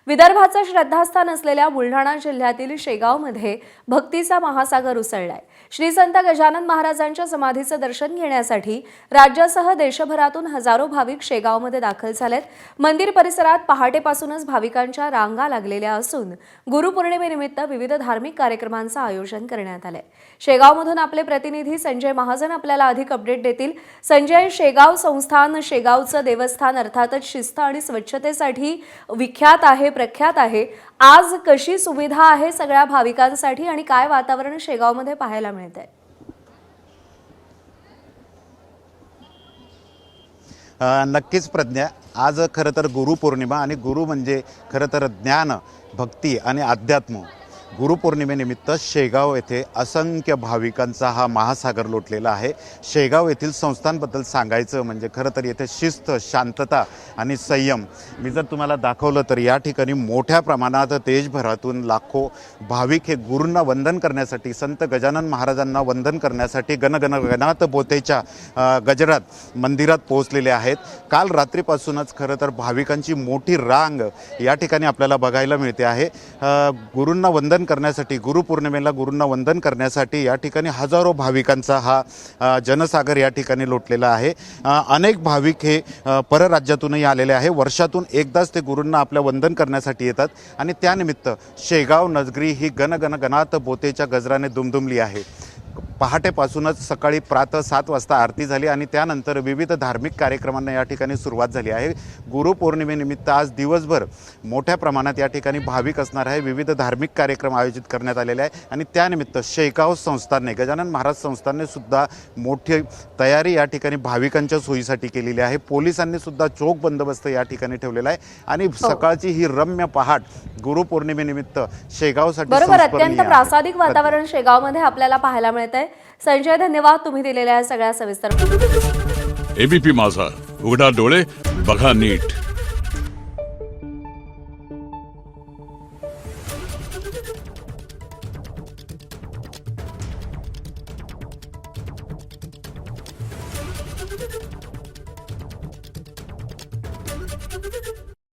विदर्भाचं श्रद्धास्थान असलेल्या बुलढाणा जिल्ह्यातील शेगावमध्ये भक्तीचा महासागर उसळलाय। श्री संत गजानन महाराजांच्या समाधीचं दर्शन घेण्यासाठी राज्यासह देशभरातून हजारो भाविक शेगावमध्ये दाखल झालेत। मंदिर परिसरात पहाटेपासूनच भाविकांच्या रांगा लागलेल्या असून गुरुपौर्णिमेनिमित्त विविध धार्मिक कार्यक्रमांचं आयोजन करण्यात आलंय। शेगावमधून आपले प्रतिनिधी संजय महाजन आपल्याला अधिक अपडेट देतील। संजय, शेगाव संस्थान शेगावचं देवस्थान अर्थातच शिस्त आणि स्वच्छतेसाठी विख्यात आहे, प्रख्यात आहे। आज कशी सुविधा आहे सगळ्या भाविकांसाठी आणि काय वातावरण शेगावमध्ये पाहायला मिळतंय? नक्कीच प्रज्ञा, आज खरं तर गुरुपौर्णिमा आणि गुरु म्हणजे खरं तर ज्ञान, भक्ती आणि अध्यात्म। गुरुपौर्णिमेनिमित्त शेगाव येथे असंख्य भाविकांचा हा महासागर लोटलेला आहे। शेगाव येथील संस्थांबद्दल सांगायचं म्हणजे खरं तर येथे शिस्त, शांतता आणि संयम मी जर तुम्हाला दाखवलं तर या ठिकाणी मोठ्या प्रमाणात देशभरातून लाखो भाविक हे गुरूंना वंदन करण्यासाठी, संत गजानन महाराजांना वंदन करण्यासाठी गणगण गणात बोतेच्या गजरात मंदिरात पोहोचलेले आहेत। काल रात्रीपासूनच खरं तर भाविकांची मोठी रांग या ठिकाणी आपल्याला बघायला मिळते आहे। गुरूंना वंदन करण्यासाठी, गुरुपौर्णिमेला गुरूंना वंदन करण्यासाठी या ठिकाणी हजारो भाविकांचा हा जनसागर या ठिकाणी लोटलेला आहे। अनेक भाविक हे परराज्यातूनही आलेले आहे। वर्षातून एकदाच ते गुरूंना आपल्या वंदन करण्यासाठी येतात आणि त्यानिमित्त शेगाव नगरी ही गणगण गणात बोतेच्या गजराने दुमदुमली आहे। पहाटेपासूनच सकाळी प्रातः 7 वाजता आरती झाली आणि त्यानंतर विविध धार्मिक कार्यक्रमांना या ठिकाणी सुरुवात झाली आहे। गुरुपौर्णिमेनिमित्त आज दिवसभर मोठ्या प्रमाणात या ठिकाणी भाविक असणार आहे। विविध धार्मिक कार्यक्रम आयोजित करण्यात आलेले आहे आणि त्यानिमित्त शेगाव संस्थानने, गजानन महाराज संस्थानने सुद्धा मोठी तयारी या ठिकाणी भाविकांच्या सोयीसाठी केलेली आहे। पोलिसांनी सुद्धा चोख बंदोबस्त या ठिकाणी ठेवलेला आहे आणि सकाळची ही रम्य पहाट गुरुपौर्णिमेनिमित्त शेगावसाठी बरोबर, अत्यंत प्रासादिक वातावरण शेगावमध्ये आपल्याला पाहायला मिळतंय। संजय, धन्यवाद तुम्ही दिलेल्या सगळ्या सविस्तर। एबीपी माझा, उघडा डोळे बघा नीट।